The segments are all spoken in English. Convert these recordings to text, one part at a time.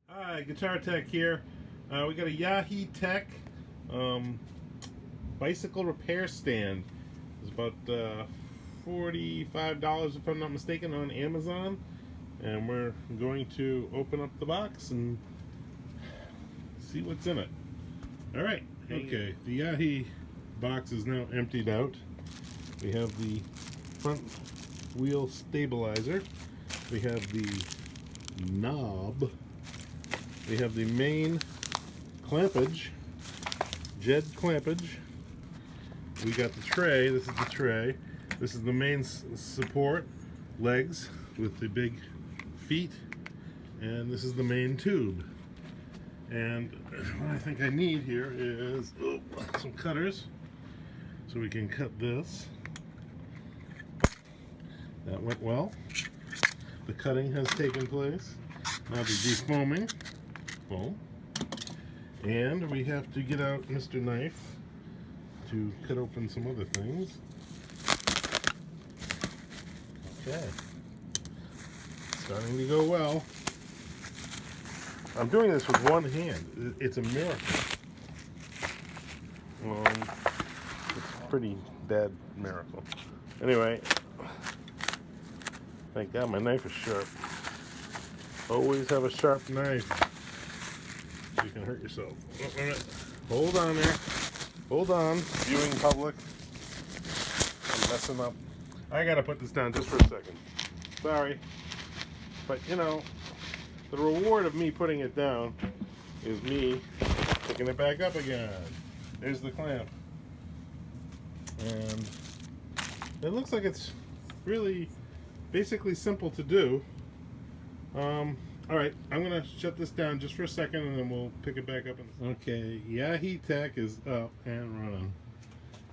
Hi, Guitar Tech here. We got a YAHEETECH bicycle repair stand. It's about $45 if I'm not mistaken on Amazon, and we're going to open up the box and see what's in it. All right. Okay, the Yahee box is now emptied out. We have the front wheel stabilizer. We have the knob. We have the main clampage, Jed clampage. We got the tray. This is the tray. This is the main support, legs with the big feet. And this is the main tube. And what I think I need here is some cutters so we can cut this. That went well. The cutting has taken place. Now the defoaming. Boom. And we have to get out Mr. Knife to cut open some other things. Okay. Starting to go well. I'm doing this with one hand. It's a miracle. It's a pretty bad miracle. Anyway, thank God my knife is sharp. Always have a sharp knife. You can hurt yourself. Oh, wait a minute. Hold on there. Hold on, viewing public. I'm messing up. I gotta put this down just for a second. Sorry. But you know, the reward of me putting it down is me picking it back up again. There's the clamp. And it looks like it's really basically simple to do. Alright, I'm going to shut this down just for a second and then we'll pick it back up. Okay, YAHEETECH is up and running.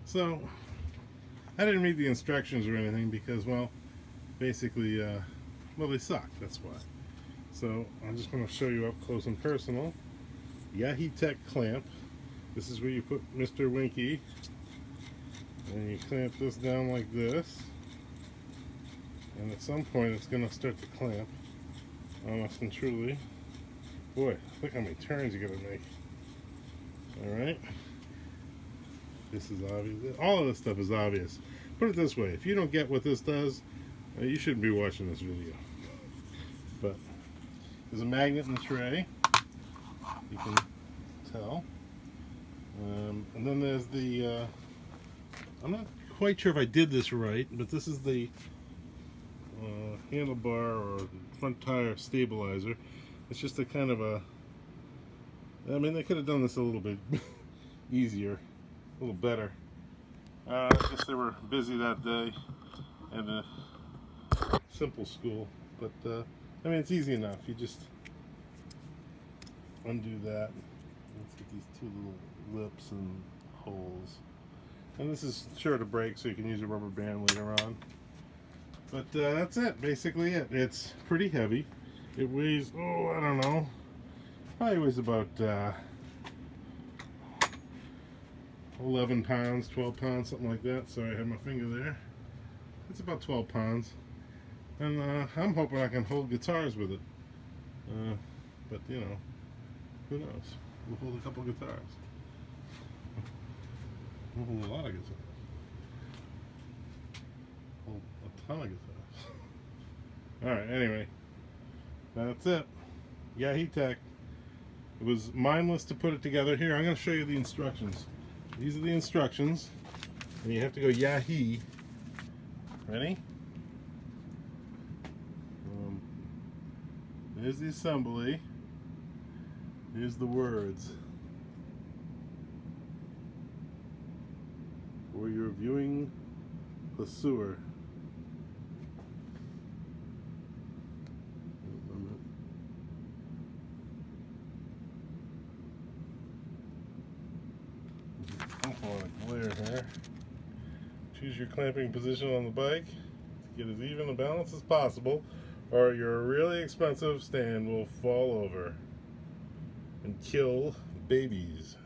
So, I didn't read the instructions or anything because, well, basically, well, they suck, that's why. So, I'm just going to show you up close and personal. YAHEETECH clamp. This is where you put Mr. Winky. And you clamp this down like this. And at some point it's going to start to clamp. Honest and truly. Boy, look how many turns you gotta make. Alright. This is obvious. All of this stuff is obvious. Put it this way, if you don't get what this does, you shouldn't be watching this video. But there's a magnet in the tray. You can tell. And then there's the I'm not quite sure if I did this right, but this is the handlebar or front tire stabilizer. It's just a kind of a, I mean, they could have done this a little bit easier, a little better. I guess they were busy that day and a simple school, but I mean, it's easy enough. You just undo that. Let's get these two little lips and holes. And this is sure to break, so you can use a rubber band later on. But that's it, basically it. It's pretty heavy. It weighs, oh, I don't know, probably weighs about 11 pounds, 12 pounds, something like that. Sorry, I have my finger there. It's about 12 pounds. And I'm hoping I can hold guitars with it. But, you know, who knows? We'll hold a couple guitars. We'll hold a lot of guitars. Hold a ton of guitars. Alright, anyway. That's it. YAHEETECH. It was mindless to put it together. Here, I'm going to show you the instructions. These are the instructions. And you have to go Yahee. Ready? There's the assembly. Here's the words. For your viewing the sewer. Glare here. Choose your clamping position on the bike to get as even a balance as possible, or your really expensive stand will fall over and kill babies.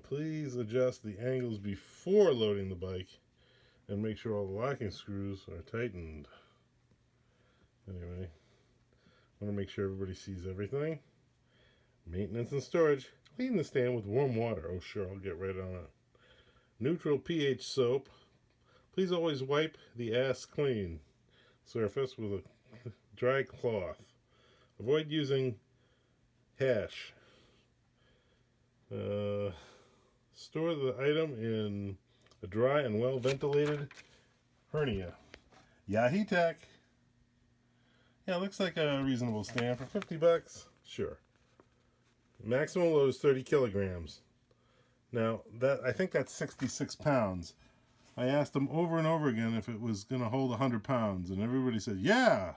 Please adjust the angles before loading the bike and make sure all the locking screws are tightened. Anyway, I want to make sure everybody sees everything. Maintenance and storage. Clean the stand with warm water. Oh, sure, I'll get right on it. Neutral pH soap. Please always wipe the ass clean surface with a dry cloth. Avoid using hash. Store the item in a dry and well ventilated hernia. YAHEETECH. Yeah, looks like a reasonable stand for 50 bucks. Sure. Maximum load is 30 kilograms. Now, I think that's 66 pounds. I asked them over and over again if it was going to hold 100 pounds, and everybody said, yeah,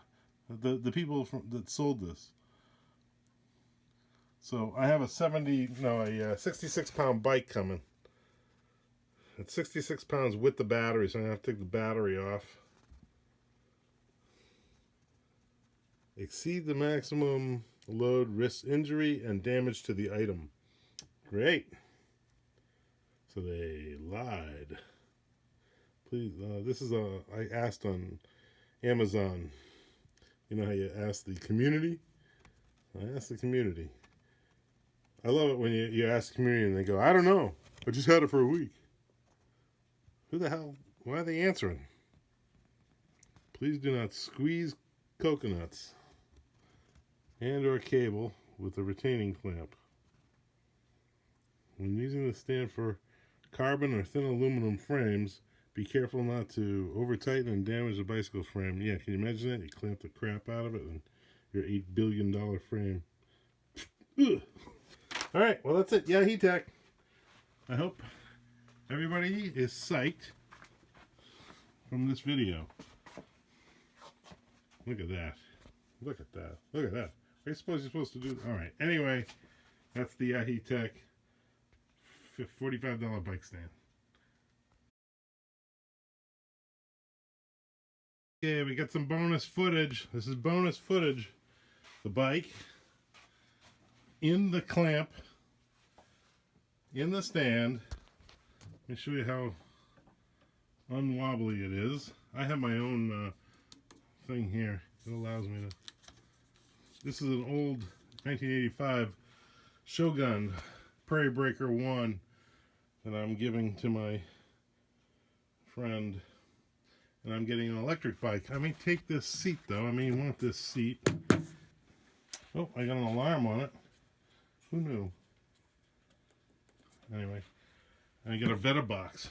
the people that sold this. So I have a 66 pound bike coming. It's 66 pounds with the battery, so I'm going to have to take the battery off. Exceed the maximum load, risks injury and damage to the item. Great. So they lied. Please, this is I asked on Amazon. You know how you ask the community? I asked the community. I love it when you ask the community and they go, I don't know. I just had it for a week. Who the hell? Why are they answering? Please do not squeeze coconuts and or cable with a retaining clamp. When using the stand for carbon or thin aluminum frames, be careful not to over tighten and damage the bicycle frame. Yeah, can you imagine that? You clamp the crap out of it and your $8 billion frame. Ugh. All right, well, that's it. YAHEETECH. I hope everybody is psyched from this video. Look at that. Look at that. Look at that. What do you suppose you're supposed to do? All right. Anyway, that's the YAHEETECH $45 bike stand. Okay, we got some bonus footage. This is bonus footage. The bike in the clamp in the stand. Let me show you how unwobbly it is. I have my own thing here. It allows me to. This is an old 1985 Shogun Prairie Breaker 1 that I'm giving to my friend. And I'm getting an electric bike. I may take this seat though. I may want this seat. Oh, I got an alarm on it. Who knew? Anyway, I got a Veta box.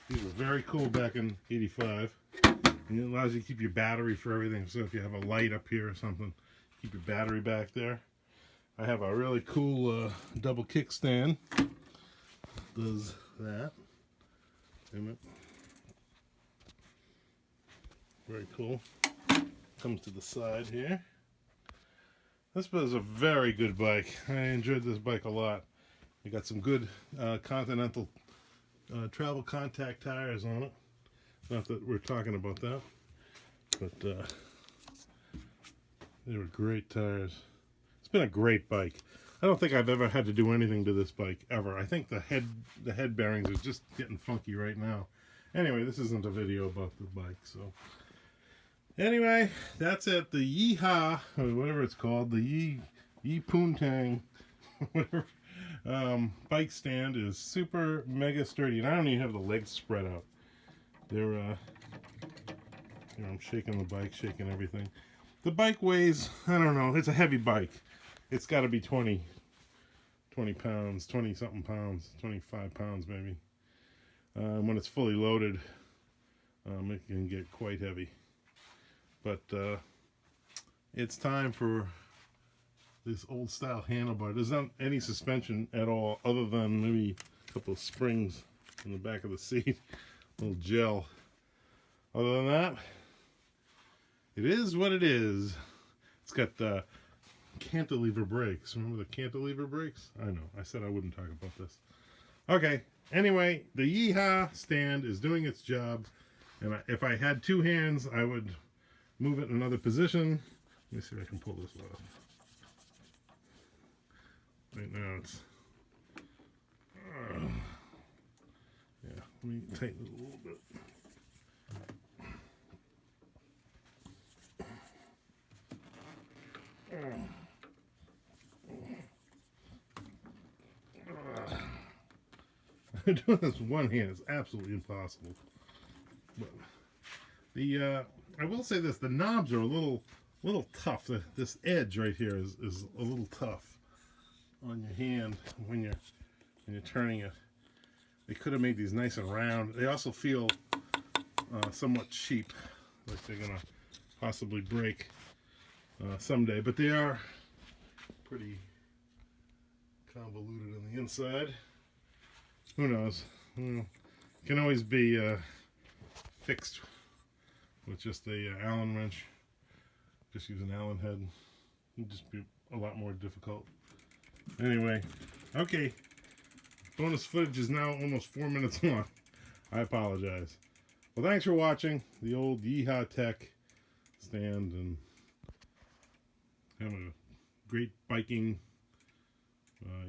These were very cool back in '85. And it allows you to keep your battery for everything. So if you have a light up here or something, keep your battery back there. I have a really cool double kickstand. Does that. Very cool. Comes to the side here. This was a very good bike. I enjoyed this bike a lot. You got some good Continental travel contact tires on it. Not that we're talking about that, but they were great tires. It's been a great bike. I don't think I've ever had to do anything to this bike ever. I think the head bearings are just getting funky right now. Anyway, this isn't a video about the bike, so anyway, that's it. The Yeehaw, or whatever it's called, the Yee Poontang, whatever. Bike stand is super mega sturdy, and I don't even have the legs spread out. They're I'm shaking the bike, shaking everything. The bike weighs, I don't know, it's a heavy bike. It's got to be 20 pounds, 20 something pounds, 25 pounds maybe. When it's fully loaded, it can get quite heavy. But it's time for this old style handlebar. There's not any suspension at all other than maybe a couple of springs in the back of the seat. A little gel. Other than that, it is what it is. It's got cantilever brakes. Remember the cantilever brakes? I know. I said I wouldn't talk about this. Okay. Anyway, the Yeehaw stand is doing its job. And if I had two hands, I would move it in another position. Let me see if I can pull this off. Right now it's... yeah, let me tighten it a little bit. doing this with one hand is absolutely impossible. But the I will say this: the knobs are a little tough. This edge right here is a little tough on your hand when you're turning it. They could have made these nice and round. They also feel somewhat cheap, like they're gonna possibly break someday. But they are pretty convoluted on the inside. Who knows? Can always be fixed with just a Allen wrench. Just use an Allen head. It'd just be a lot more difficult. Anyway, okay. Bonus footage is now almost 4 minutes long. I apologize. Well, thanks for watching the old YAHEETECH stand, and have a great biking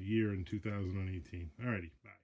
year in 2018. Alrighty, bye.